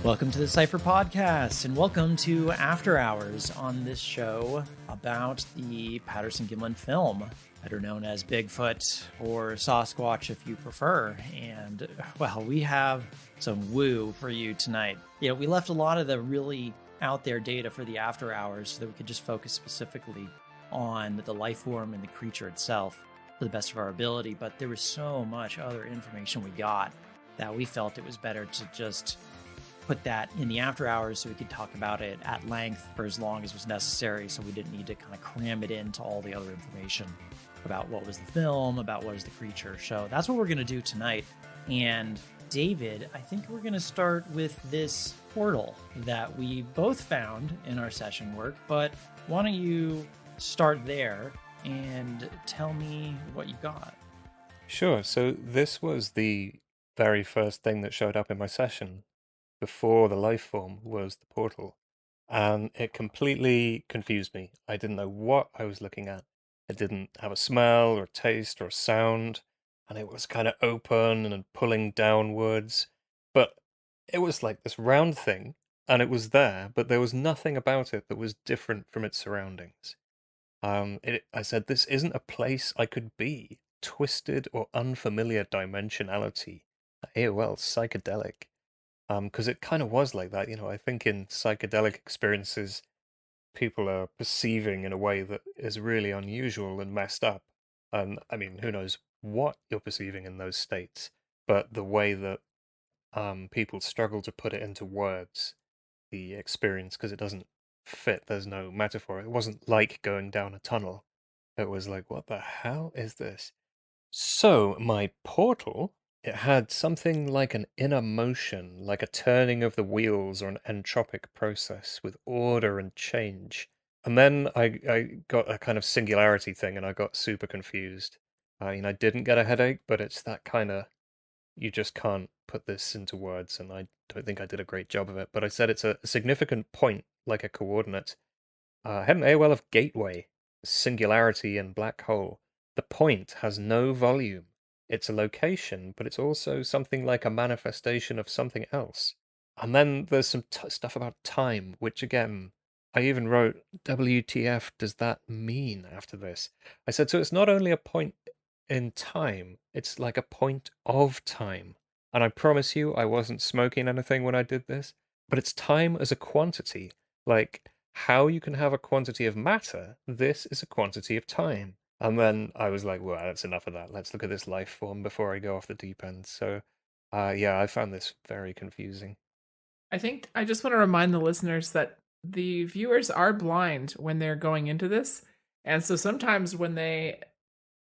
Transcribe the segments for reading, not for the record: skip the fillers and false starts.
Welcome to the Cypher Podcast, and welcome to After Hours on this show about the Patterson-Gimlin film, better known as Bigfoot or Sasquatch if you prefer. And, well, we have some woo for you tonight. We left a lot of the really out there data for the After Hours so that we could just focus specifically on the life form and the creature itself to the best of our ability. But there was so much other information we got that we felt it was better to just put that in the after hours so we could talk about it at length for as long as was necessary, so we didn't need to kind of cram it into all the other information about what was the film, about what was the creature. So that's what we're going to do tonight. And David, I think we're going to start with this portal that we both found in our session work, but why don't you start there and tell me what you got? Sure. So this was the very first thing that showed up in my session before the life form was the portal. And it completely confused me. I didn't know what I was looking at. It didn't have a smell or a taste or a sound. And it was kind of open and pulling downwards. But it was like this round thing, and it was there, but there was nothing about it that was different from its surroundings. I said, this isn't a place I could be. Twisted or unfamiliar dimensionality. AOL, psychedelic. Because it kind of was like that. I think in psychedelic experiences, people are perceiving in a way that is really unusual and messed up. And I mean, who knows what you're perceiving in those states, but the way that people struggle to put it into words, the experience, because it doesn't fit, there's no metaphor. It wasn't like going down a tunnel. It was like, what the hell is this? So, my portal, it had something like an inner motion, like a turning of the wheels or an entropic process with order and change. And then I got a kind of singularity thing and I got super confused. I mean, I didn't get a headache, but it's that kind of, you just can't put this into words, and I don't think I did a great job of it. But I said it's a significant point, like a coordinate. I had an AOL of gateway, singularity, and black hole. The point has no volume. It's a location, but it's also something like a manifestation of something else. And then there's some stuff about time, which again, I even wrote, WTF does that mean after this? I said, so it's not only a point in time, it's like a point of time. And I promise you, I wasn't smoking anything when I did this, but it's time as a quantity. Like, how you can have a quantity of matter, this is a quantity of time. And then I was like, well, that's enough of that. Let's look at this life form before I go off the deep end. So, yeah, I found this very confusing. I think I just want to remind the listeners that the viewers are blind when they're going into this. And so sometimes when they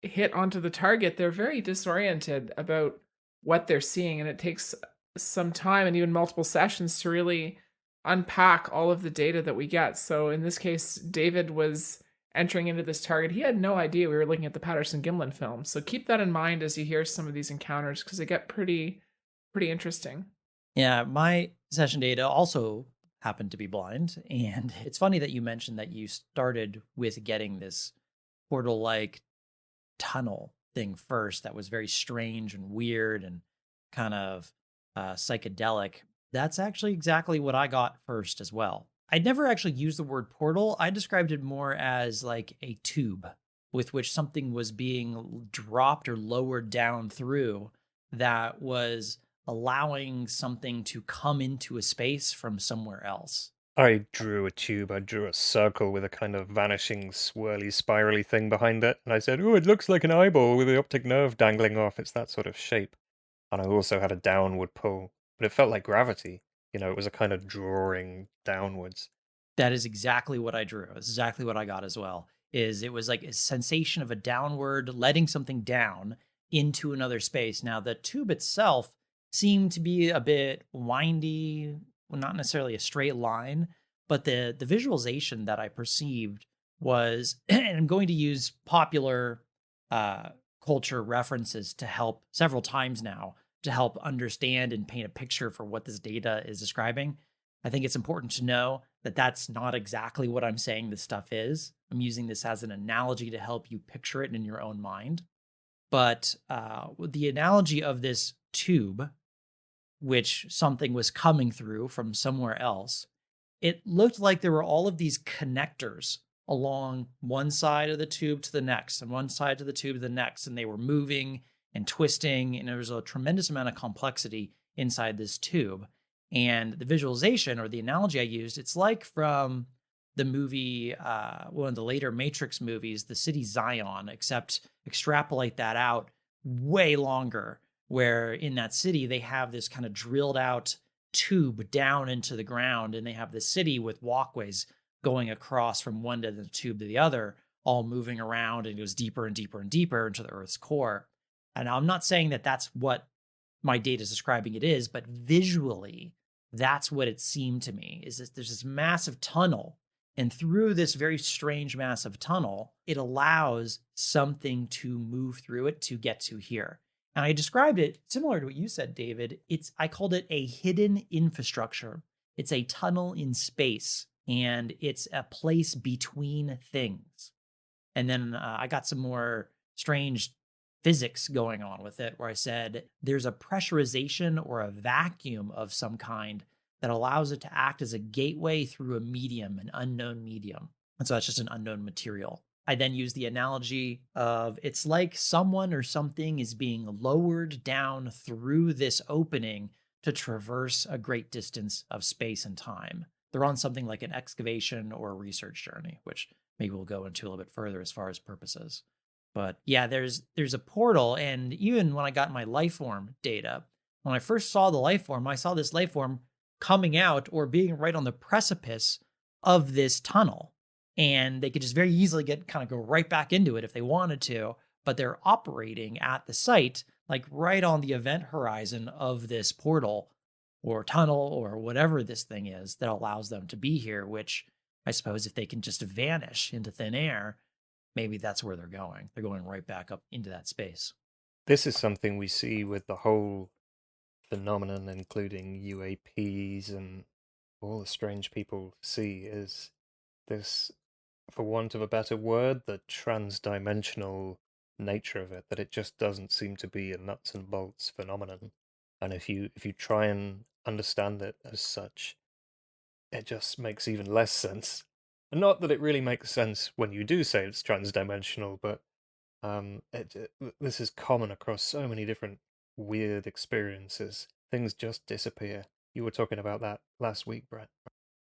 hit onto the target, they're very disoriented about what they're seeing. And it takes some time and even multiple sessions to really unpack all of the data that we get. So in this case, David was entering into this target. He had no idea we were looking at the Patterson-Gimlin film. So keep that in mind as you hear some of these encounters because they get pretty interesting. Yeah, my session data also happened to be blind. And it's funny that you mentioned that you started with getting this portal like tunnel thing first that was very strange and weird and kind of psychedelic. That's actually exactly what I got first as well. I'd never actually used the word portal. I described it more as like a tube with which something was being dropped or lowered down through that was allowing something to come into a space from somewhere else. I drew a tube, I drew a circle with a kind of vanishing, swirly, spirally thing behind it, and I said, oh, it looks like an eyeball with the optic nerve dangling off. It's that sort of shape. And I also had a downward pull, but it felt like gravity. It was a kind of drawing downwards. That is exactly what I drew. It's exactly what I got as well. Is it was like a sensation of a downward letting something down into another space. Now the tube itself seemed to be a bit windy, well, not necessarily a straight line, but the visualization that I perceived was, and I'm going to use popular uh, culture references to help several times now to help understand and paint a picture for what this data is describing. I think it's important to know that that's not exactly what I'm saying this stuff is. I'm using this as an analogy to help you picture it in your own mind. But the analogy of this tube which something was coming through from somewhere else, it looked like there were all of these connectors along one side of the tube to the next and one side to the tube to the next. And they were moving and twisting. And there was a tremendous amount of complexity inside this tube. And the visualization, or the analogy I used, it's like from the movie, one of the later Matrix movies, The City Zion, except extrapolate that out way longer, where in that city, they have this kind of drilled out tube down into the ground, and they have the city with walkways going across from one end of the tube to the other, all moving around, and it goes deeper and deeper and deeper into the Earth's core. And I'm not saying that that's what my data is describing it is, but visually, that's what it seemed to me, is that there's this massive tunnel, and through this very strange massive tunnel, it allows something to move through it to get to here. And I described it similar to what you said, David. I called it a hidden infrastructure. It's a tunnel in space, and it's a place between things. And then I got some more strange physics going on with it, where I said there's a pressurization or a vacuum of some kind that allows it to act as a gateway through a medium, an unknown medium. And so that's just an unknown material. I then use the analogy of it's like someone or something is being lowered down through this opening to traverse a great distance of space and time. They're on something like an excavation or a research journey, which maybe we'll go into a little bit further as far as purposes. But yeah, there's a portal. And even when I got my lifeform data, when I first saw the lifeform, I saw this lifeform coming out or being right on the precipice of this tunnel. And they could just very easily kind of go right back into it if they wanted to, but they're operating at the site, like right on the event horizon of this portal or tunnel or whatever this thing is that allows them to be here, which I suppose if they can just vanish into thin air, maybe that's where they're going. They're going right back up into that space. This is something we see with the whole phenomenon, including UAPs and all the strange people see, is this, for want of a better word, the transdimensional nature of it, that it just doesn't seem to be a nuts and bolts phenomenon. And if you try and understand it as such, it just makes even less sense. And not that it really makes sense when you do say it's transdimensional, but this is common across so many different weird experiences. Things just disappear. You were talking about that last week, Brett.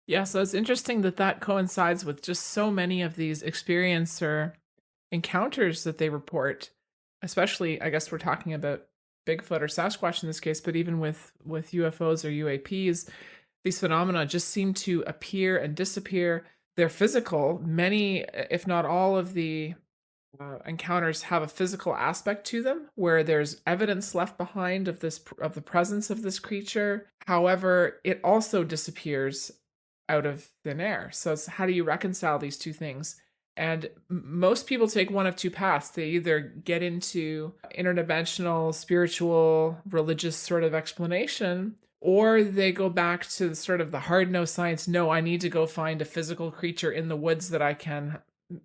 Yeah, so it's interesting that coincides with just so many of these experiencer encounters that they report, especially, I guess we're talking about Bigfoot or Sasquatch in this case, but even with UFOs or UAPs, these phenomena just seem to appear and disappear. They're physical. Many, if not all of the encounters have a physical aspect to them, where there's evidence left behind of the presence of this creature. However, it also disappears out of thin air. So how do you reconcile these two things? And most people take one of two paths. They either get into interdimensional, spiritual, religious sort of explanation, or they go back to sort of the hard-nosed science. No, I need to go find a physical creature in the woods that I can.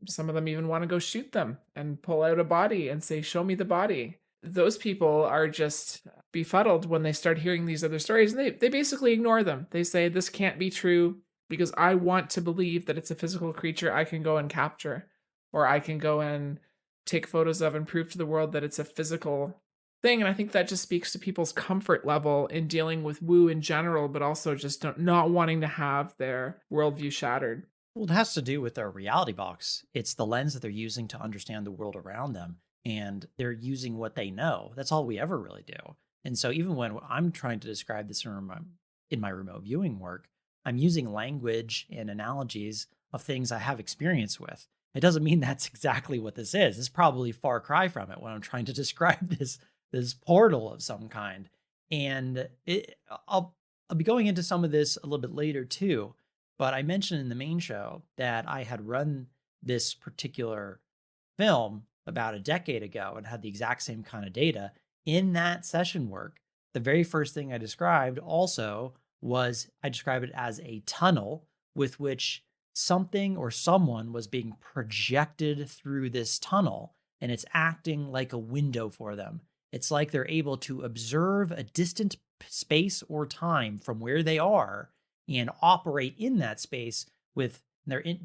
Some of them even want to go shoot them and pull out a body and say, show me the body. Those people are just befuddled when they start hearing these other stories, and they basically ignore them. They say, this can't be true because I want to believe that it's a physical creature I can go and capture, or I can go and take photos of and prove to the world that it's a physical thing. And I think that just speaks to people's comfort level in dealing with woo in general, but also just not wanting to have their worldview shattered. Well, it has to do with their reality box. It's the lens that they're using to understand the world around them, and they're using what they know. That's all we ever really do. And so even when I'm trying to describe this in my remote viewing work, I'm using language and analogies of things I have experience with. It doesn't mean that's exactly what this is. It's probably a far cry from it when I'm trying to describe this portal of some kind. And I'll be going into some of this a little bit later too. But I mentioned in the main show that I had run this particular film about a decade ago and had the exact same kind of data. In that session work, the very first thing I described also was I described it as a tunnel with which something or someone was being projected through this tunnel, and it's acting like a window for them. It's like they're able to observe a distant space or time from where they are and operate in that space with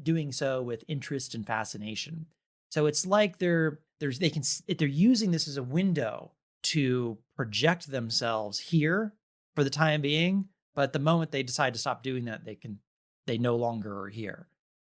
doing so with interest and fascination. So it's like they're using this as a window to project themselves here for the time being, but the moment they decide to stop doing that, they no longer are here.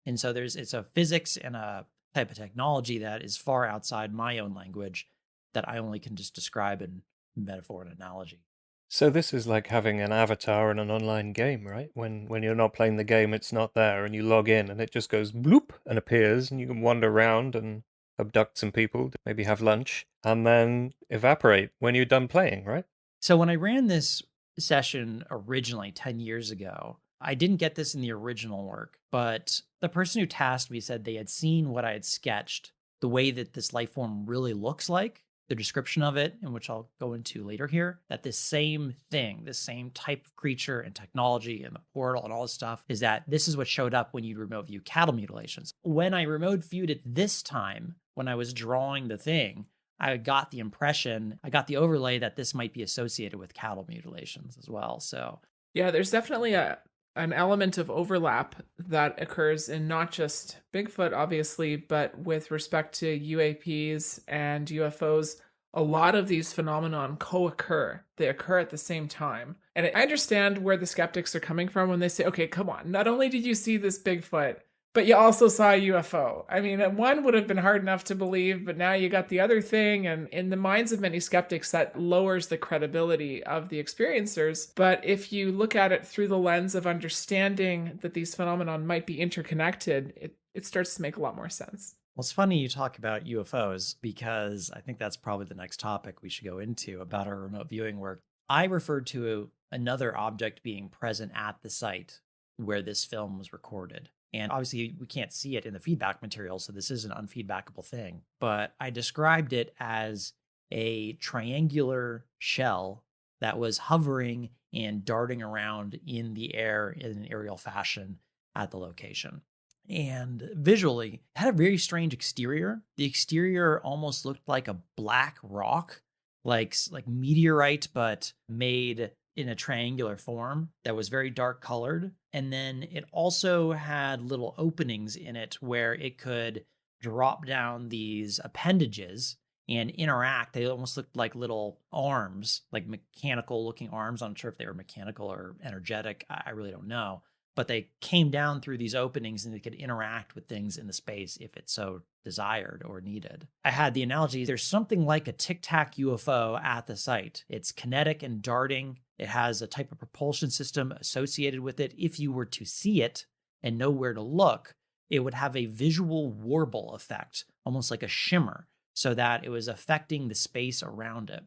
And so it's a physics and a type of technology that is far outside my own language that I only can just describe in metaphor and analogy. So this is like having an avatar in an online game, right? When you're not playing the game, it's not there, and you log in, and it just goes bloop and appears, and you can wander around and abduct some people, maybe have lunch, and then evaporate when you're done playing, right? So when I ran this session originally 10 years ago, I didn't get this in the original work, but the person who tasked me said they had seen what I had sketched, the way that this life form really looks like, the description of it, in which I'll go into later here, that this same thing, this same type of creature and technology and the portal and all this stuff, is that this is what showed up when you remote view cattle mutilations. When I remote viewed it this time, when I was drawing the thing, I got the impression, I got the overlay that this might be associated with cattle mutilations as well. So yeah, there's definitely an element of overlap that occurs in not just Bigfoot, obviously, but with respect to UAPs and UFOs. A lot of these phenomenon co-occur. They occur at the same time. And I understand where the skeptics are coming from when they say, okay, come on, not only did you see this Bigfoot, but you also saw a UFO. I mean, one would have been hard enough to believe, but now you got the other thing. And in the minds of many skeptics, that lowers the credibility of the experiencers. But if you look at it through the lens of understanding that these phenomena might be interconnected, it starts to make a lot more sense. Well, it's funny you talk about UFOs because I think that's probably the next topic we should go into about our remote viewing work. I referred to another object being present at the site where this film was recorded. And obviously, we can't see it in the feedback material, so this is an unfeedbackable thing. But I described it as a triangular shell that was hovering and darting around in the air in an aerial fashion at the location. And visually, it had a very strange exterior. The exterior almost looked like a black rock, like meteorite, but made in a triangular form that was very dark colored. And then it also had little openings in it where it could drop down these appendages and interact. They almost looked like little arms, like mechanical looking arms. I'm not sure if they were mechanical or energetic. I really don't know. But they came down through these openings and they could interact with things in the space if it so desired or needed. I had the analogy, there's something like a tic-tac UFO at the site. It's kinetic and darting. It has a type of propulsion system associated with it. If you were to see it and know where to look, it would have a visual warble effect, almost like a shimmer, so that it was affecting the space around it.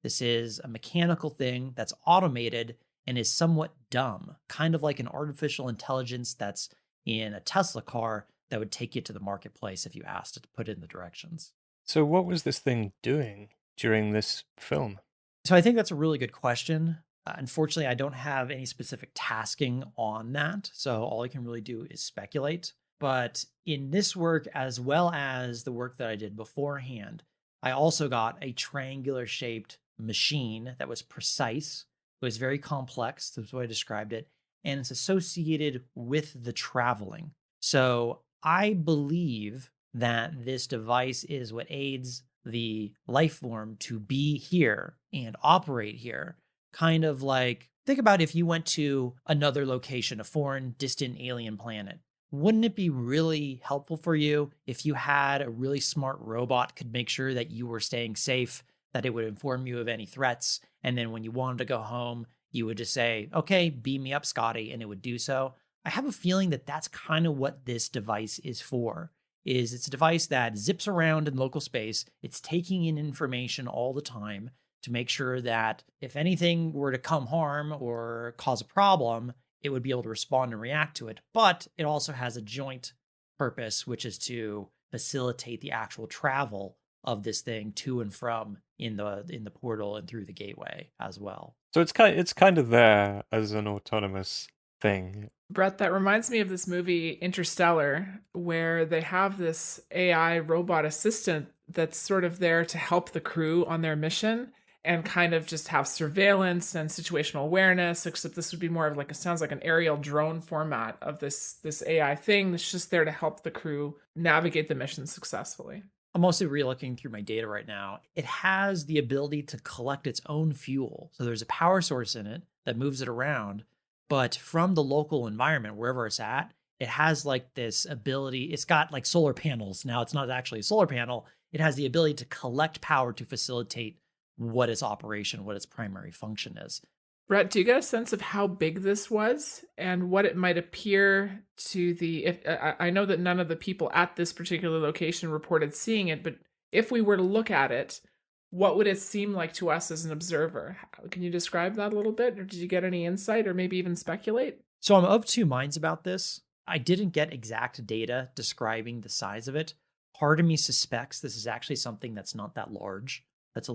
This is a mechanical thing that's automated and is somewhat dumb, kind of like an artificial intelligence that's in a Tesla car that would take you to the marketplace if you asked it to put in the directions. So what was this thing doing during this film? So I think that's a really good question. Unfortunately, I don't have any specific tasking on that. So all I can really do is speculate. But in this work, as well as the work that I did beforehand, I also got a triangular shaped machine that was precise. It was very complex. That's what I described it. And it's associated with the traveling. So I believe that this device is what aids the life form to be here and operate here. Kind of like, think about if you went to another location, a foreign, distant alien planet. Wouldn't it be really helpful for you if you had a really smart robot could make sure that you were staying safe, that it would inform you of any threats, and then when you wanted to go home, you would just say, okay, beam me up, Scotty, and it would do so? I have a feeling that that's kind of what this device is for. It's a device that zips around in local space. It's taking in information all the time to make sure that if anything were to come harm or cause a problem, it would be able to respond and react to it. But it also has a joint purpose, which is to facilitate the actual travel of this thing to and from in the portal and through the gateway as well. So it's kind of there as an autonomous thing, Brett, that reminds me of this movie Interstellar, where they have this AI robot assistant that's sort of there to help the crew on their mission and kind of just have surveillance and situational awareness, except this would be more of like, it sounds like an aerial drone format of this AI thing that's just there to help the crew navigate the mission successfully. I'm also re-looking through my data right now. It has the ability to collect its own fuel. So there's a power source in it that moves it around, but from the local environment, wherever it's at, it has like this ability. It's got like solar panels. Now it's not actually a solar panel. It has the ability to collect power to facilitate what its operation, what its primary function is. Brett, do you get a sense of how big this was and what it might appear to the? If I know that none of the people at this particular location reported seeing it, but if we were to look at it, what would it seem like to us as an observer? Can you describe that a little bit, or did you get any insight, or maybe even speculate? So I'm of two minds about this. I didn't get exact data describing the size of it. Part of me suspects this is actually something that's not that large. That's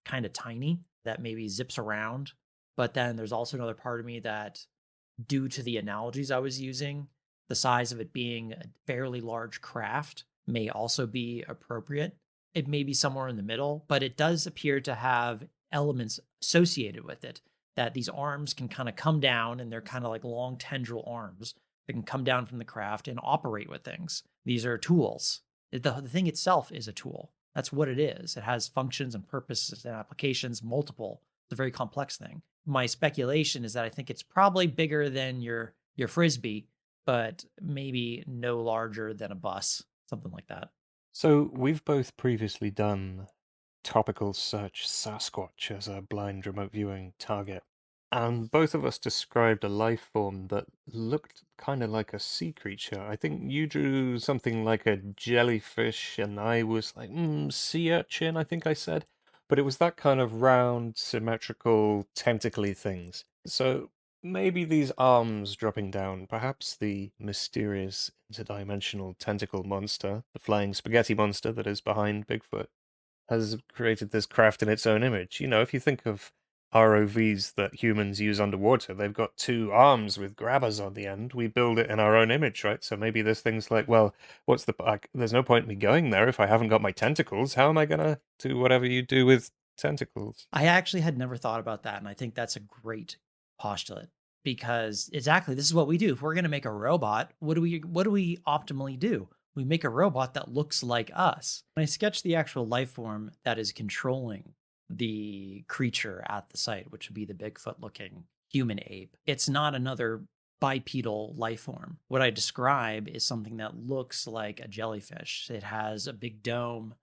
kind of tiny, that maybe zips around. But then there's also another part of me that, due to the analogies I was using, the size of it being a fairly large craft may also be appropriate. It may be somewhere in the middle, but it does appear to have elements associated with it, that these arms can kind of come down, and they're kind of like long tendril arms that can come down from the craft and operate with things. These are tools. The thing itself is a tool. That's what it is. It has functions and purposes and applications, multiple. It's a very complex thing. My speculation is that I think it's probably bigger than your frisbee, but maybe no larger than a bus, something like that. So we've both previously done topical search Sasquatch as a blind remote viewing target. And both of us described a life form that looked kind of like a sea creature. I think you drew something like a jellyfish, and I was like, sea urchin, I think I said. But it was that kind of round, symmetrical, tentacly things. So maybe these arms dropping down, perhaps the mysterious interdimensional tentacle monster, the flying spaghetti monster that is behind Bigfoot, has created this craft in its own image. You know, if you think of ROVs that humans use underwater, they've got two arms with grabbers on the end. We build it in our own image, right? So maybe this thing's like, well, there's no point in me going there if I haven't got my tentacles. How am I gonna do whatever you do with tentacles? I actually had never thought about that, and I think that's a great postulate, because exactly this is what we do. If we're going to make a robot, what do we optimally do? We make a robot that looks like us. When I sketch the actual life form that is controlling the creature at the site, which would be the Bigfoot looking human ape, it's not another bipedal life form. What I describe is something that looks like a jellyfish. It has a big dome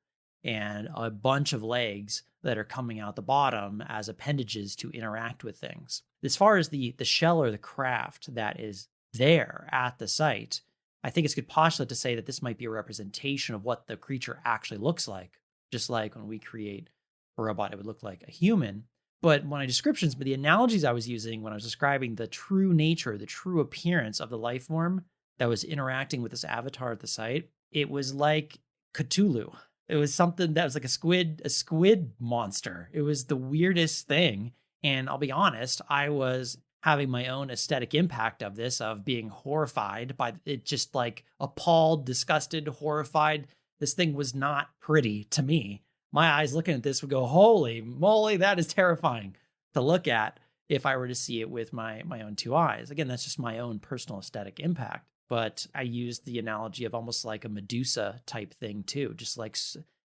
and a bunch of legs that are coming out the bottom as appendages to interact with things. As far as the shell or the craft that is there at the site, I think it's good postulate to say that this might be a representation of what the creature actually looks like. Just like when we create a robot, it would look like a human. But when the analogies I was using when I was describing the true nature, the true appearance of the life form that was interacting with this avatar at the site, it was like Cthulhu. It was something that was like a squid monster. It was the weirdest thing. And I'll be honest, I was having my own aesthetic impact of this, of being horrified by it, just like appalled, disgusted, horrified. This thing was not pretty to me. My eyes looking at this would go, holy moly, that is terrifying to look at if I were to see it with my own two eyes. Again, that's just my own personal aesthetic impact. But I used the analogy of almost like a Medusa type thing too, just like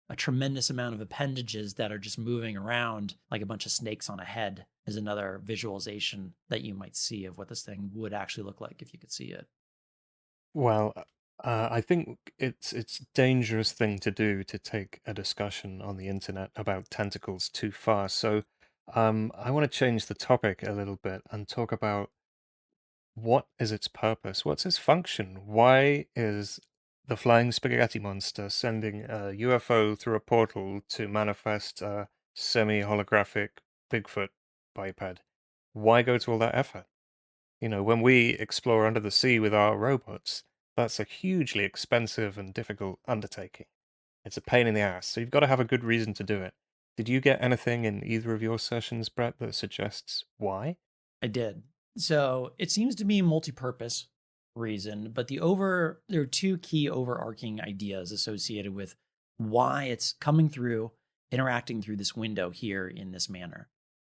a tremendous amount of appendages that are just moving around like a bunch of snakes on a head is another visualization that you might see of what this thing would actually look like if you could see it. Well, I think it's a dangerous thing to do to take a discussion on the internet about tentacles too far. So, I want to change the topic a little bit and talk about what is its purpose? What's its function? Why is the flying spaghetti monster sending a UFO through a portal to manifest a semi-holographic Bigfoot biped? Why go to all that effort? You know, when we explore under the sea with our robots, that's a hugely expensive and difficult undertaking. It's a pain in the ass, so you've got to have a good reason to do it. Did you get anything in either of your sessions, Brett, that suggests why? I did. So it seems to be multi-purpose reason, but there are two key overarching ideas associated with why it's coming through, interacting through this window here in this manner.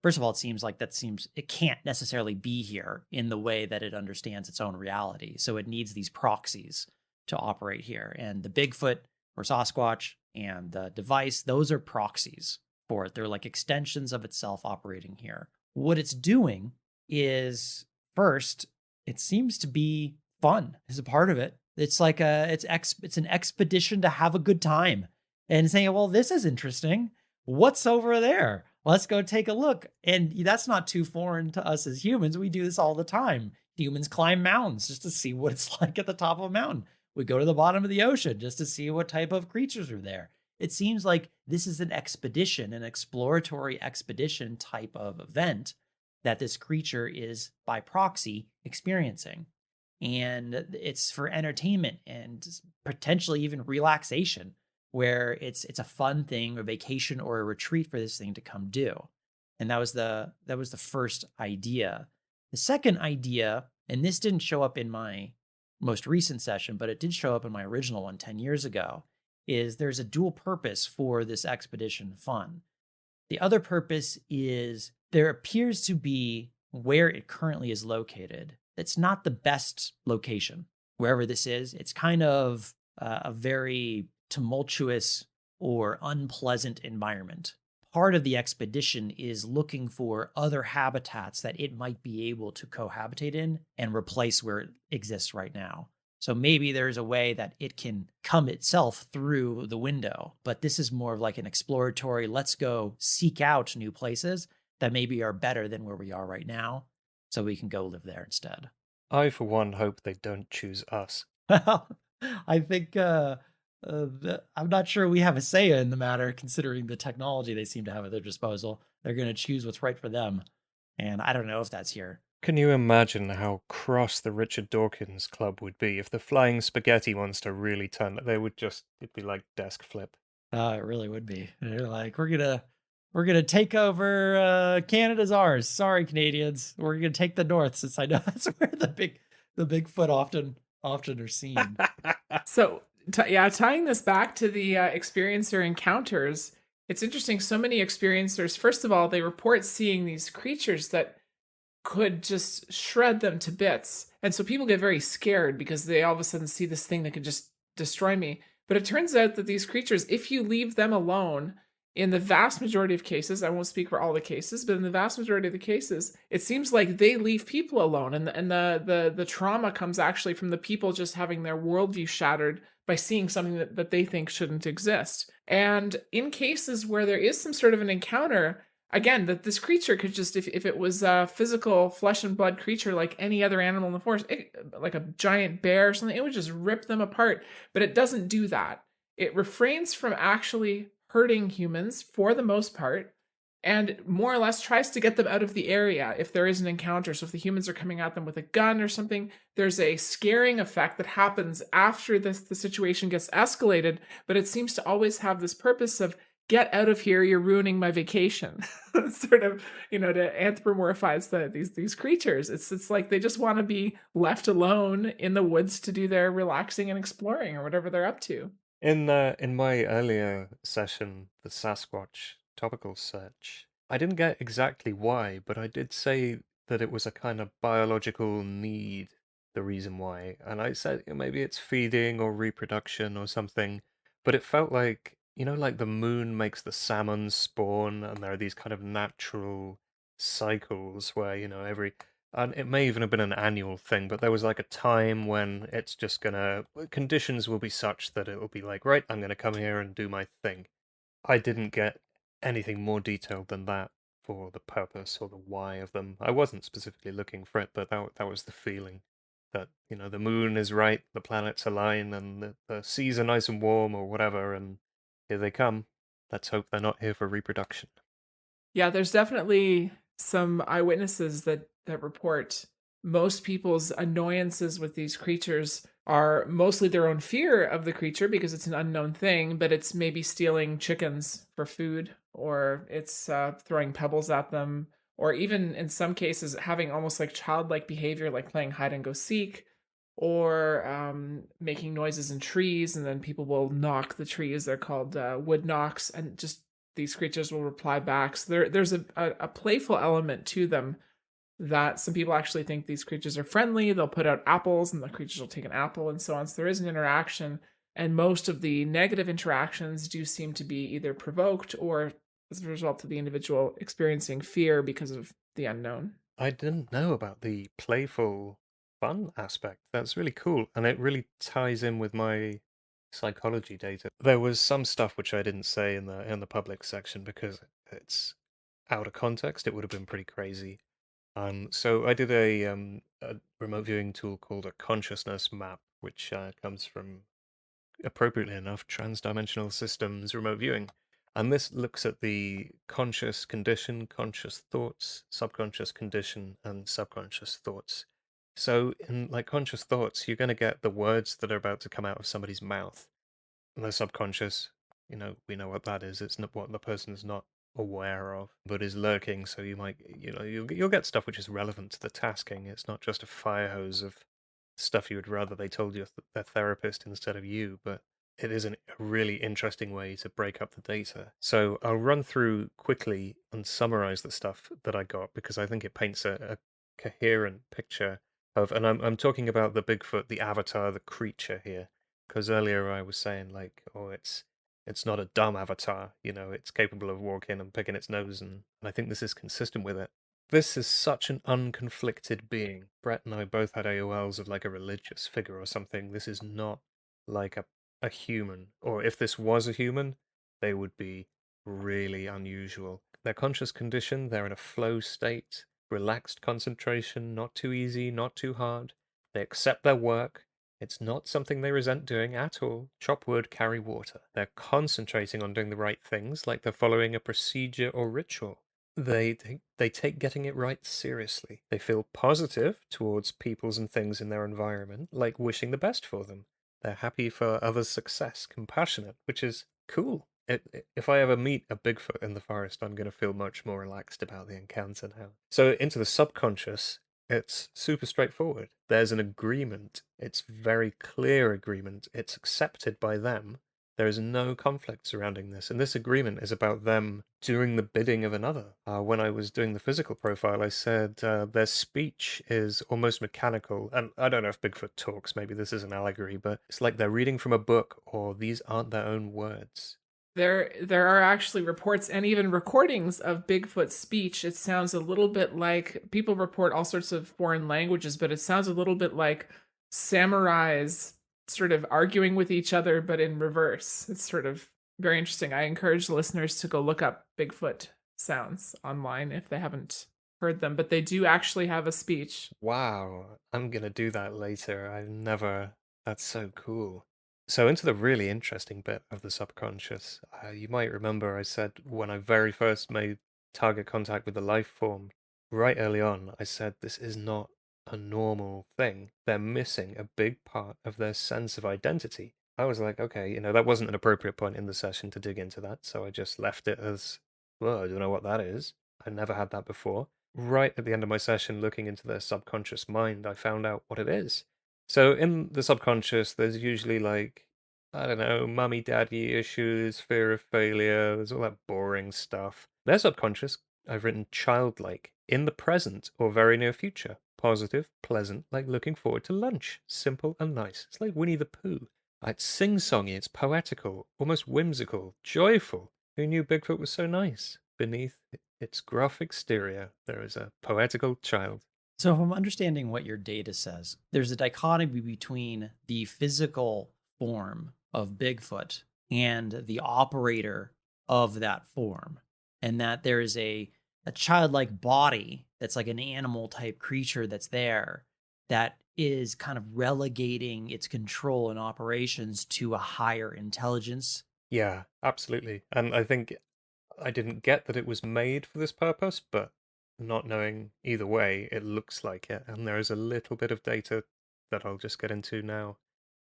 First of all, it can't necessarily be here in the way that it understands its own reality. So it needs these proxies to operate here. And the Bigfoot or Sasquatch and the device, those are proxies for it. They're like extensions of itself operating here. What it's doing is, first, it seems to be fun as a part of it. It's like it's an expedition to have a good time and saying, well, this is interesting. What's over there? Let's go take a look. And that's not too foreign to us as humans. We do this all the time. Humans climb mountains just to see what it's like at the top of a mountain. We go to the bottom of the ocean just to see what type of creatures are there. It seems like this is an expedition, an exploratory expedition type of event that this creature is by proxy experiencing. And it's for entertainment and potentially even relaxation, where it's a fun thing, a vacation or a retreat for this thing to come do. And that was the first idea. The second idea, and this didn't show up in my most recent session, but it did show up in my original one 10 years ago, is there's a dual purpose for this expedition fun. The other purpose is there appears to be, where it currently is located, it's not the best location. Wherever this is, it's kind of a very tumultuous or unpleasant environment. Part of the expedition is looking for other habitats that it might be able to cohabitate in and replace where it exists right now. So maybe there's a way that it can come itself through the window, but this is more of like an exploratory, let's go seek out new places that maybe are better than where we are right now, so we can go live there instead. I, for one, hope they don't choose us. Well, I think I'm not sure we have a say in the matter, considering the technology they seem to have at their disposal. They're going to choose what's right for them, and I don't know if that's here. Can you imagine how cross the Richard Dawkins Club would be if the flying spaghetti monster really turned? It'd be like desk flip. It really would be. They're like, we're gonna take over. Canada's ours. Sorry, Canadians. We're gonna take the North, since I know that's where the Bigfoot often are seen. So tying this back to the experiencer encounters, it's interesting. So many experiencers, first of all, they report seeing these creatures that could just shred them to bits. And so people get very scared because they all of a sudden see this thing that could just destroy me. But it turns out that these creatures, if you leave them alone, in the vast majority of cases, I won't speak for all the cases, but in the vast majority of the cases, it seems like they leave people alone. And the trauma comes actually from the people just having their worldview shattered by seeing something that they think shouldn't exist. And in cases where there is some sort of an encounter, again, that this creature could just, if it was a physical flesh and blood creature like any other animal in the forest, like a giant bear or something, it would just rip them apart. But it doesn't do that. It refrains from actually hurting humans for the most part, and more or less tries to get them out of the area if there is an encounter. So if the humans are coming at them with a gun or something, there's a scaring effect that happens after the situation gets escalated, but it seems to always have this purpose of, get out of here, you're ruining my vacation. Sort of, to anthropomorphize these creatures. It's like they just want to be left alone in the woods to do their relaxing and exploring or whatever they're up to. In my earlier session, the Sasquatch topical search, I didn't get exactly why, but I did say that it was a kind of biological need, the reason why. And I said maybe it's feeding or reproduction or something, but it felt like, like the moon makes the salmon spawn, and there are these kind of natural cycles where, and it may even have been an annual thing, but there was like a time when it's just conditions will be such that it will be like, right, I'm gonna come here and do my thing. I didn't get anything more detailed than that for the purpose or the why of them. I wasn't specifically looking for it, but that was the feeling. That, the moon is right, the planets align, and the seas are nice and warm or whatever, and here they come. Let's hope they're not here for reproduction. Yeah, there's definitely some eyewitnesses that report most people's annoyances with these creatures are mostly their own fear of the creature because it's an unknown thing, but it's maybe stealing chickens for food, or it's throwing pebbles at them, or even in some cases having almost like childlike behavior, like playing hide and go seek, or making noises in trees, and then people will knock the trees. They're called wood knocks, and just these creatures will reply back. So there's a playful element to them that some people actually think these creatures are friendly. They'll put out apples and the creatures will take an apple and so on. So there is an interaction. And most of the negative interactions do seem to be either provoked or as a result of the individual experiencing fear because of the unknown. I didn't know about the playful fun aspect. That's really cool. And it really ties in with my psychology data. There was some stuff which I didn't say in the public section because it's out of context. It would have been pretty crazy. So I did a remote viewing tool called a consciousness map, which comes from, appropriately enough, transdimensional systems remote viewing. And this looks at the conscious condition, conscious thoughts, subconscious condition, and subconscious thoughts. So in like conscious thoughts, you're going to get the words that are about to come out of somebody's mouth. And the subconscious, we know what that is. It's not what the person is not aware of, but is lurking. So you might, you'll get stuff which is relevant to the tasking. It's not just a fire hose of stuff you would rather they told you their therapist instead of you, but it is a really interesting way to break up the data. So I'll run through quickly and summarize the stuff that I got because I think it paints a coherent picture of, and I'm talking about the Bigfoot, the avatar, the creature here, because earlier I was saying like, oh, it's not a dumb avatar, it's capable of walking and picking its nose, and I think this is consistent with it. This is such an unconflicted being. Brett and I both had AOLs of like a religious figure or something. This is not like a human. Or if this was a human, they would be really unusual. Their conscious condition, they're in a flow state, relaxed concentration, not too easy, not too hard. They accept their work. It's not something they resent doing at all. Chop wood, carry water. They're concentrating on doing the right things, like they're following a procedure or ritual. They take getting it right seriously. They feel positive towards peoples and things in their environment, like wishing the best for them. They're happy for others' success, compassionate, which is cool. If I ever meet a Bigfoot in the forest, I'm going to feel much more relaxed about the encounter now. So into the subconscious, it's super straightforward. There's an agreement. It's very clear agreement. It's accepted by them. There is no conflict surrounding this, and this agreement is about them doing the bidding of another. When I was doing the physical profile, I said their speech is almost mechanical, and I don't know if Bigfoot talks, maybe this is an allegory, but it's like they're reading from a book, or these aren't their own words. There are actually reports and even recordings of Bigfoot's speech. It sounds a little bit like people report all sorts of foreign languages, but it sounds a little bit like samurais sort of arguing with each other, but in reverse. It's sort of very interesting. I encourage listeners to go look up Bigfoot sounds online if they haven't heard them, but they do actually have a speech. Wow, I'm gonna do that later. I've never. That's so cool. So, into the really interesting bit of the subconscious, you might remember I said when I very first made target contact with the life form, right early on, I said this is not a normal thing. They're missing a big part of their sense of identity. I was like, okay, that wasn't an appropriate point in the session to dig into that, so I just left it as, well, I don't know what that is. I never had that before. Right at the end of my session, looking into their subconscious mind, I found out what it is. So in the subconscious, there's usually like, I don't know, mummy daddy issues, fear of failure, there's all that boring stuff. Their subconscious, I've written childlike, in the present or very near future. Positive, pleasant, like looking forward to lunch. Simple and nice. It's like Winnie the Pooh. It's sing-songy, it's poetical, almost whimsical, joyful. Who knew Bigfoot was so nice? Beneath its gruff exterior, there is a poetical child. So, if I'm understanding what your data says, there's a dichotomy between the physical form of Bigfoot and the operator of that form, and that there is a childlike body that's like an animal type creature that's there that is kind of relegating its control and operations to a higher intelligence. Yeah, absolutely. And I think I didn't get that it was made for this purpose, but not knowing either way, it looks like it. And there is a little bit of data that I'll just get into now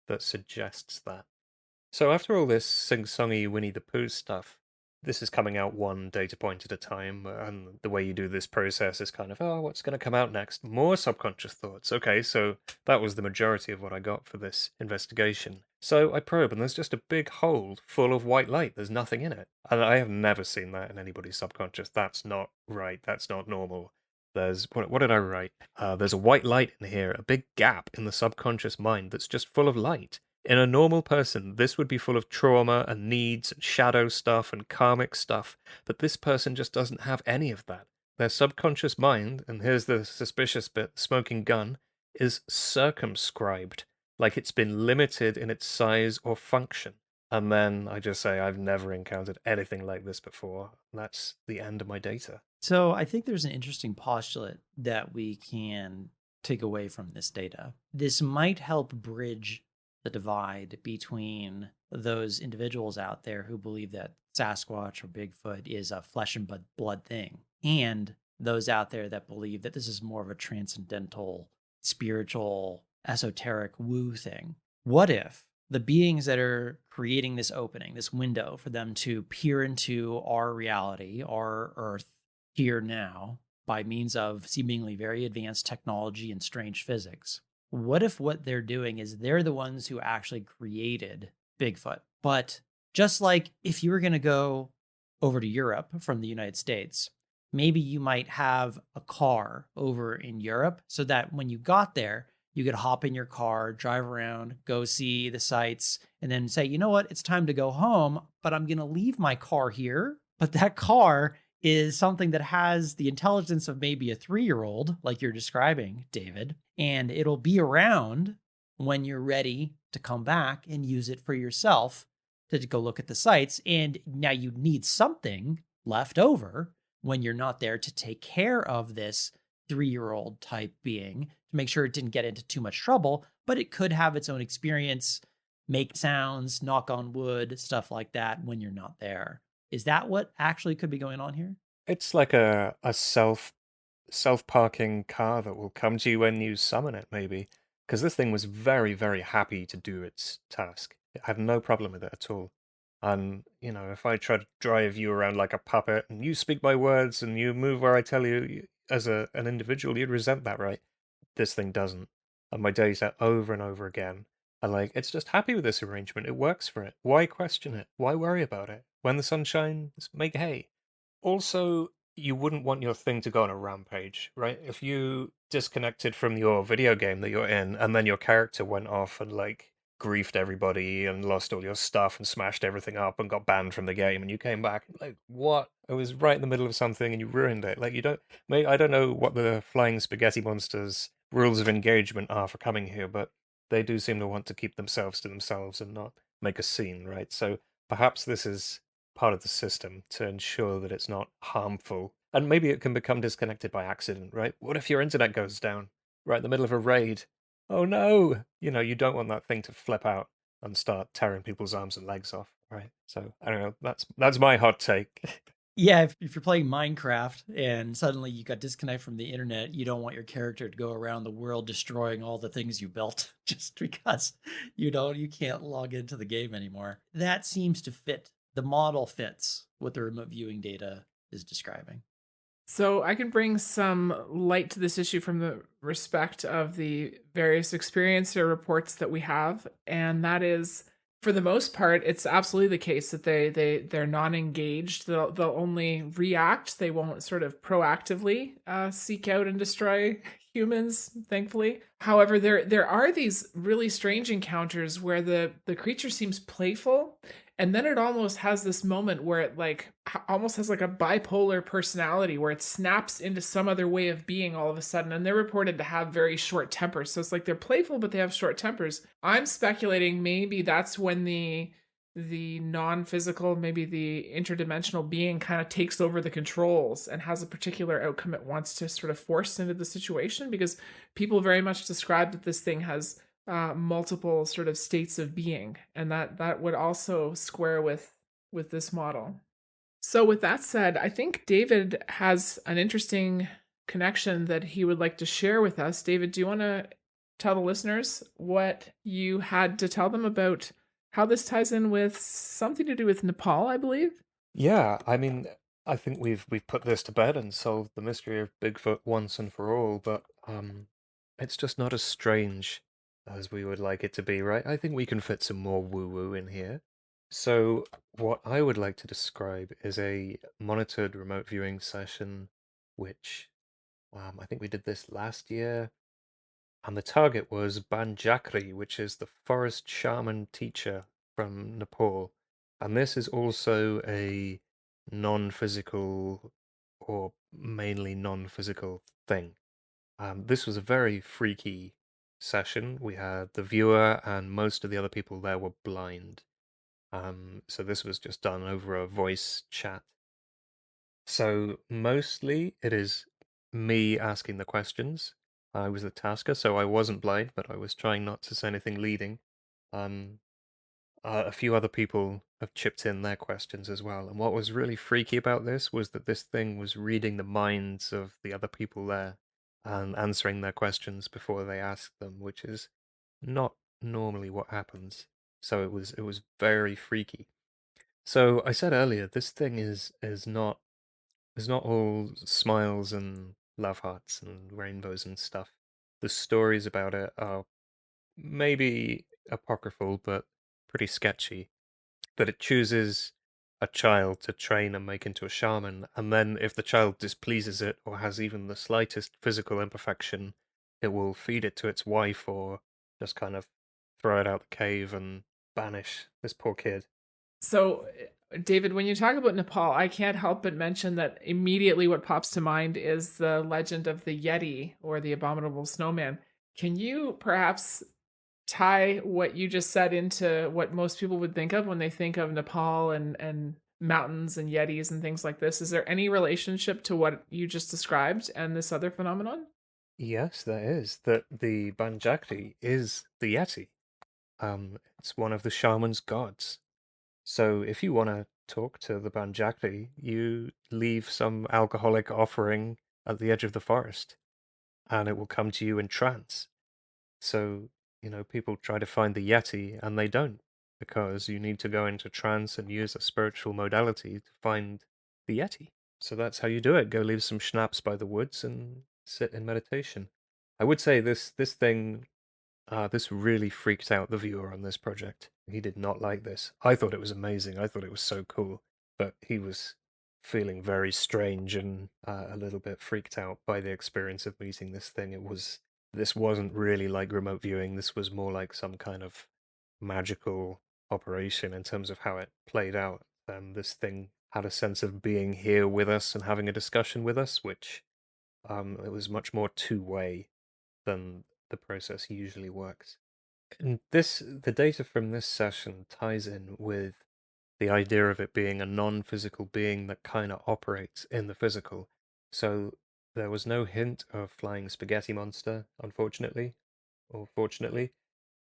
that suggests that. So after all this sing-songy Winnie the Pooh stuff, this is coming out one data point at a time, and the way you do this process is kind of, oh, what's going to come out next? More subconscious thoughts. Okay, so that was the majority of what I got for this investigation. So I probe, and there's just a big hole full of white light. There's nothing in it. And I have never seen that in anybody's subconscious. That's not right. That's not normal. What did I write? There's a white light in here, a big gap in the subconscious mind that's just full of light. In a normal person, this would be full of trauma and needs and shadow stuff and karmic stuff, but this person just doesn't have any of that. Their subconscious mind, and here's the suspicious bit, the smoking gun, is circumscribed, like it's been limited in its size or function. And then I just say, I've never encountered anything like this before. That's the end of my data. So I think there's an interesting postulate that we can take away from this data. This might help bridge the divide between those individuals out there who believe that Sasquatch or Bigfoot is a flesh and blood thing, and those out there that believe that this is more of a transcendental, spiritual, esoteric woo thing. What if the beings that are creating this opening, this window for them to peer into our reality, our Earth, here now, by means of seemingly very advanced technology and strange physics, what if what they're doing is they're the ones who actually created Bigfoot? But just like if you were going to go over to Europe from the United States, maybe you might have a car over in Europe so that when you got there, you could hop in your car, drive around, go see the sights, and then say, you know what, it's time to go home, but I'm going to leave my car here. But that car is something that has the intelligence of maybe a 3-year-old, like you're describing, David, and it'll be around when you're ready to come back and use it for yourself to go look at the sites. And now you need something left over when you're not there to take care of this 3-year-old type being to make sure it didn't get into too much trouble, but it could have its own experience, make sounds, knock on wood, stuff like that when you're not there. Is that what actually could be going on here? It's like a self-parking car that will come to you when you summon it, maybe. Because this thing was very, very happy to do its task. It had no problem with it at all. And, if I try to drive you around like a puppet and you speak my words and you move where I tell you as an individual, you'd resent that, right? This thing doesn't. And my data over and over again are like, it's just happy with this arrangement. It works for it. Why question it? Why worry about it? When the sun shines, make hay. Also, you wouldn't want your thing to go on a rampage, right? If you disconnected from your video game that you're in and then your character went off and griefed everybody and lost all your stuff and smashed everything up and got banned from the game and you came back like, what? I was right in the middle of something and you ruined it. I don't know what the flying spaghetti monsters rules of engagement are for coming here, but they do seem to want to keep themselves to themselves and not make a scene, right? So perhaps this is part of the system to ensure that it's not harmful. And maybe it can become disconnected by accident, right? What if your internet goes down right in the middle of a raid? Oh no! You don't want that thing to flip out and start tearing people's arms and legs off, right? So I don't know. That's my hot take. Yeah, if you're playing Minecraft and suddenly you got disconnected from the internet, you don't want your character to go around the world destroying all the things you built just because you can't log into the game anymore. That seems to fit. The model fits what the remote viewing data is describing. So I can bring some light to this issue from the respect of the various experiencer reports that we have, and that is, for the most part, it's absolutely the case that they're non-engaged. They'll only react. They won't sort of proactively seek out and destroy humans, thankfully. However, there are these really strange encounters where the creature seems playful, and then it almost has this moment where it almost has like a bipolar personality where it snaps into some other way of being all of a sudden. And they're reported to have very short tempers. So it's like they're playful, but they have short tempers. I'm speculating maybe that's when the non-physical, maybe the interdimensional being kind of takes over the controls and has a particular outcome it wants to sort of force into the situation, because people very much describe that this thing has multiple sort of states of being, and that would also square with this model. So with that said, I think David has an interesting connection that he would like to share with us. David, do you want to tell the listeners what you had to tell them about how this ties in with something to do with Nepal, I believe? Yeah, I mean, I think we've put this to bed and solved the mystery of Bigfoot once and for all, but it's just not as strange as we would like it to be, right? I think we can fit some more woo-woo in here. So, what I would like to describe is a monitored remote viewing session, which I think we did this last year, and the target was Banjakri, which is the forest shaman teacher from Nepal. And this is also a non-physical or mainly non-physical thing. This was a very freaky session. We had the viewer and most of the other people there were blind. So this was just done over a voice chat. So mostly it is me asking the questions. I was the tasker, so I wasn't blind, but I was trying not to say anything leading. Um, a few other people have chipped in their questions as well. And what was really freaky about this was that this thing was reading the minds of the other people there and answering their questions before they asked them, which is not normally what happens. So it was very freaky. So I said earlier, this thing is not all smiles and love hearts and rainbows and stuff. The stories about it are maybe apocryphal, but pretty sketchy. That it chooses a child to train and make into a shaman, and then if the child displeases it or has even the slightest physical imperfection, it will feed it to its wife or just kind of throw it out the cave and banish this poor kid. So, David, when you talk about Nepal, I can't help but mention that immediately what pops to mind is the legend of the Yeti or the abominable snowman. Can you perhaps tie what you just said into what most people would think of when they think of Nepal and mountains and Yetis and things like this? Is there any relationship to what you just described and this other phenomenon? Yes, there is. That the Banjakri is the Yeti. It's one of the shaman's gods. So if you want to talk to the Banjakri, you leave some alcoholic offering at the edge of the forest, and it will come to you in trance. So, people try to find the Yeti, and they don't, because you need to go into trance and use a spiritual modality to find the Yeti. So that's how you do it. Go leave some schnapps by the woods and sit in meditation. I would say this really freaked out the viewer on this project. He did not like this. I thought it was amazing. I thought it was so cool, but he was feeling very strange and a little bit freaked out by the experience of meeting this thing. This wasn't really like remote viewing. This was more like some kind of magical operation in terms of how it played out. This thing had a sense of being here with us and having a discussion with us, which it was much more two-way than the process usually works. And the data from this session ties in with the idea of it being a non-physical being that kind of operates in the physical. So there was no hint of flying spaghetti monster, unfortunately, or fortunately.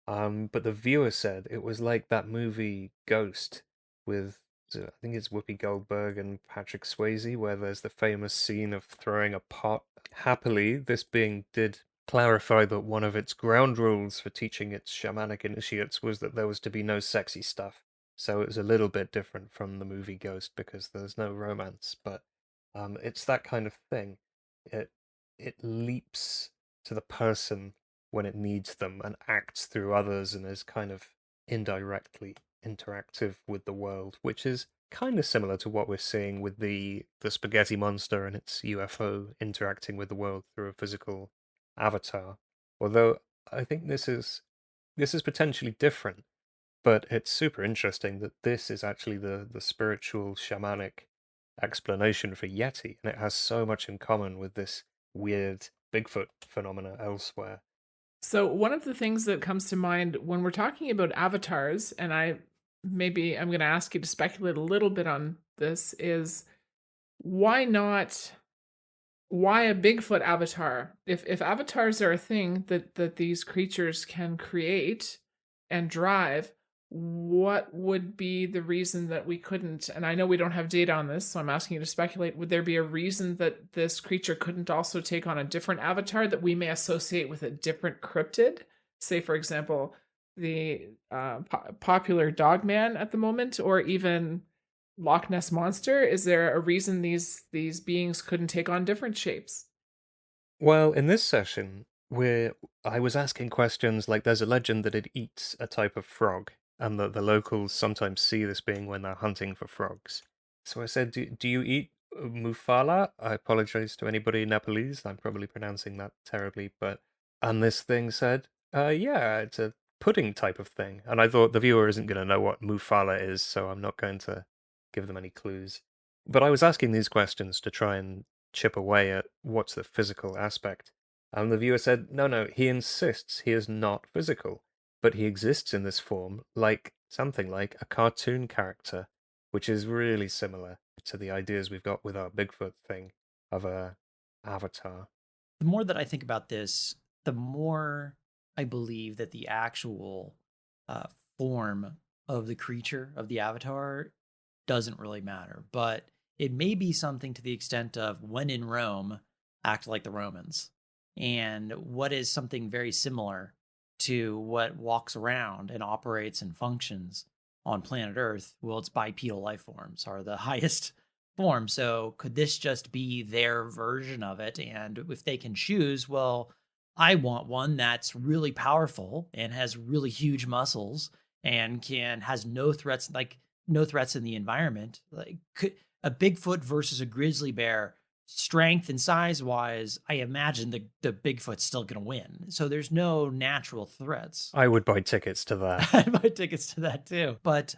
But the viewer said it was like that movie Ghost with, I think it's Whoopi Goldberg and Patrick Swayze, where there's the famous scene of throwing a pot. Happily, this being did clarify that one of its ground rules for teaching its shamanic initiates was that there was to be no sexy stuff. So it was a little bit different from the movie Ghost because there's no romance, but it's that kind of thing. It it leaps to the person when it needs them and acts through others and is kind of indirectly interactive with the world, which is kind of similar to what we're seeing with the spaghetti monster and its UFO interacting with the world through a physical avatar. Although I think this is potentially different, but it's super interesting that this is actually the spiritual shamanic explanation for Yeti, and it has so much in common with this weird Bigfoot phenomena elsewhere. So one of the things that comes to mind when we're talking about avatars, and I'm going to ask you to speculate a little bit on this, is why not why a Bigfoot avatar? If avatars are a thing that these creatures can create and drive, what would be the reason that we couldn't? And I know we don't have data on this, so I'm asking you to speculate. Would there be a reason that this creature couldn't also take on a different avatar that we may associate with a different cryptid? Say, for example, the popular Dogman at the moment, or even Loch Ness Monster? Is there a reason these beings couldn't take on different shapes? Well, in this session, I was asking questions like there's a legend that it eats a type of frog, and that the locals sometimes see this being when they're hunting for frogs. So I said, do you eat mufala? I apologize to anybody Nepalese. I'm probably pronouncing that terribly, but and this thing said, yeah, it's a pudding type of thing. And I thought the viewer isn't going to know what mufala is, so I'm not going to give them any clues. But I was asking these questions to try and chip away at what's the physical aspect. And the viewer said, no, he insists he is not physical, but he exists in this form like something like a cartoon character, which is really similar to the ideas we've got with our Bigfoot thing of a avatar. The more that I think about this, the more I believe that the actual uh, form of the creature of the avatar doesn't really matter, but it may be something to the extent of when in Rome, act like the Romans. And what is something very similar to what walks around and operates and functions on planet Earth? Well, it's bipedal life forms are the highest form. So could this just be their version of it? And if they can choose, well, I want one that's really powerful and has really huge muscles and can has no threats in the environment. Like a Bigfoot versus a grizzly bear, strength and size wise, I imagine the Bigfoot's still going to win. So there's no natural threats. I would buy tickets to that. I'd buy tickets to that too. But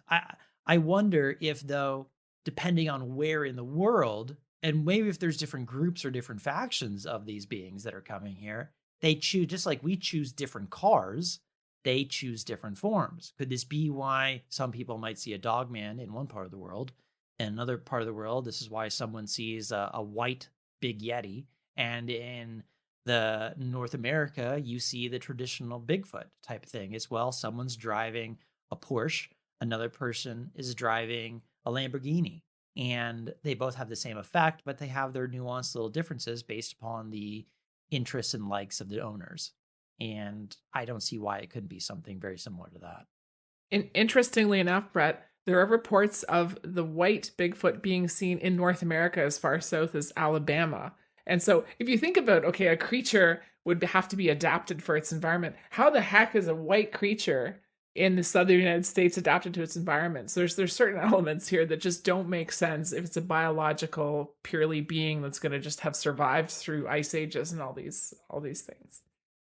I wonder if, though, depending on where in the world, and maybe if there's different groups or different factions of these beings that are coming here, they choose, just like we choose different cars, they choose different forms. Could this be why some people might see a dog man in one part of the world? In another part of the world, this is why someone sees a white big Yeti. And in the North America, you see the traditional Bigfoot type thing as well. Someone's driving a Porsche, another person is driving a Lamborghini, and they both have the same effect, but they have their nuanced little differences based upon the interests and likes of the owners. And I don't see why it couldn't be something very similar to that. Interestingly enough, Brett, there are reports of the white Bigfoot being seen in North America as far south as Alabama. And so if you think about, okay, a creature would have to be adapted for its environment. How the heck is a white creature in the southern United States adapted to its environment? So there's certain elements here that just don't make sense if it's a biological, purely being that's going to just have survived through ice ages and all these things.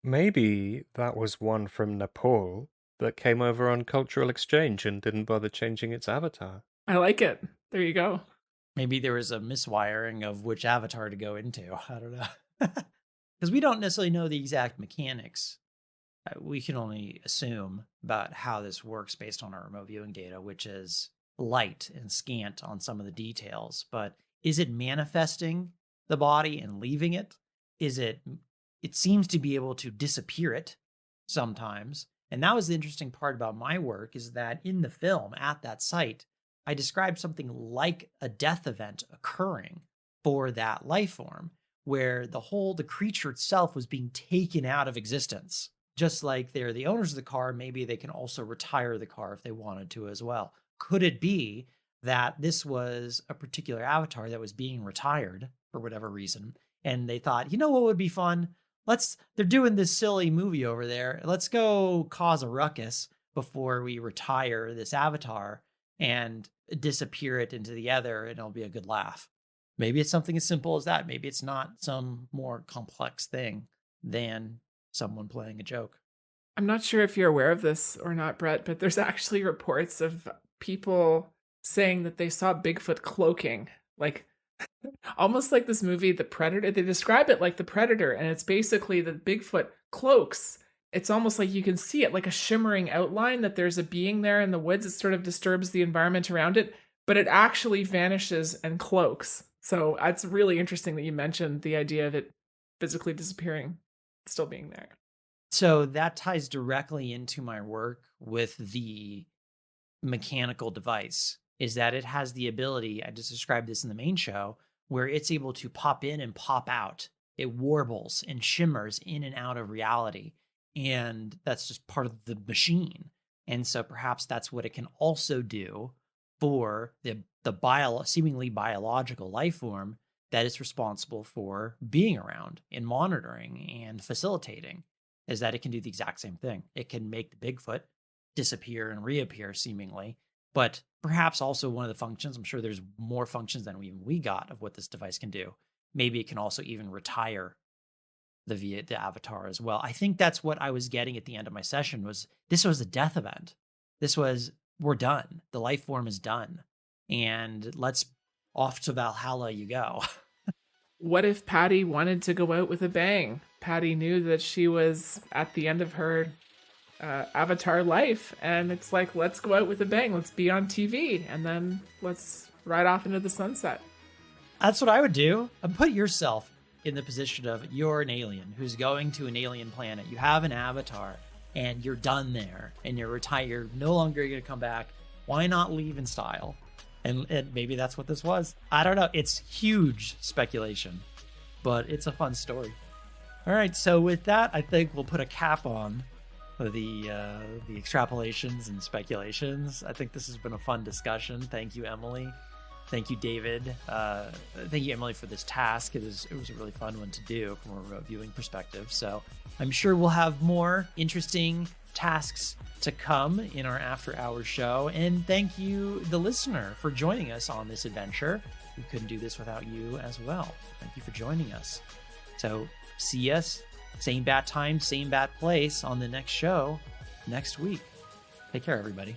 Maybe that was one from Nepal that came over on cultural exchange and didn't bother changing its avatar. I like it. There you go. Maybe there was a miswiring of which avatar to go into. I don't know. Because we don't necessarily know the exact mechanics. We can only assume about how this works based on our remote viewing data, which is light and scant on some of the details. But is it manifesting the body and leaving it? It seems to be able to disappear it sometimes. And that was the interesting part about my work, is that in the film at that site, I described something like a death event occurring for that life form, where the creature itself was being taken out of existence. Just like they're the owners of the car, maybe they can also retire the car if they wanted to as well. Could it be that this was a particular avatar that was being retired for whatever reason, and they thought, you know what would be fun? They're doing this silly movie over there. Let's go cause a ruckus before we retire this avatar and disappear it into the ether, and it'll be a good laugh. Maybe it's something as simple as that. Maybe it's not some more complex thing than someone playing a joke. I'm not sure if you're aware of this or not, Brett, but there's actually reports of people saying that they saw Bigfoot cloaking, like almost like this movie, The Predator. They describe it like The Predator, and it's basically that Bigfoot cloaks. It's almost like you can see it like a shimmering outline that there's a being there in the woods. It sort of disturbs the environment around it, but it actually vanishes and cloaks. So it's really interesting that you mentioned the idea of it physically disappearing, still being there. So that ties directly into my work with the mechanical device, is that it has the ability, I just described this in the main show, where it's able to pop in and pop out. It warbles and shimmers in and out of reality. And that's just part of the machine. And so perhaps that's what it can also do for the the seemingly biological life form that is responsible for being around and monitoring and facilitating, is that it can do the exact same thing. It can make the Bigfoot disappear and reappear seemingly, but perhaps also one of the functions, I'm sure there's more functions than we got of what this device can do. Maybe it can also even retire the avatar as well. I think that's what I was getting at the end of my session was this was a death event. This was, we're done. The life form is done. And let's off to Valhalla you go. What if Patty wanted to go out with a bang? Patty knew that she was at the end of her avatar life, and it's like, let's go out with a bang. Let's be on TV, and then let's ride off into the sunset. That's what I would do. And put yourself in the position of you're an alien who's going to an alien planet. You have an avatar, and you're done there, and you're retired. You're no longer going to come back. Why not leave in style? And maybe that's what this was. I don't know. It's huge speculation, but it's a fun story. All right. So with that, I think we'll put a cap on the extrapolations and speculations. I think this has been a fun discussion. Thank you, Emily. Thank you, David. Thank you, Emily, for this task. It was a really fun one to do from a remote viewing perspective. So I'm sure we'll have more interesting tasks to come in our After Hours show. And thank you, the listener, for joining us on this adventure. We couldn't do this without you as well. Thank you for joining us. So see us, same bat time, same bat place on the next show next week. Take care, everybody.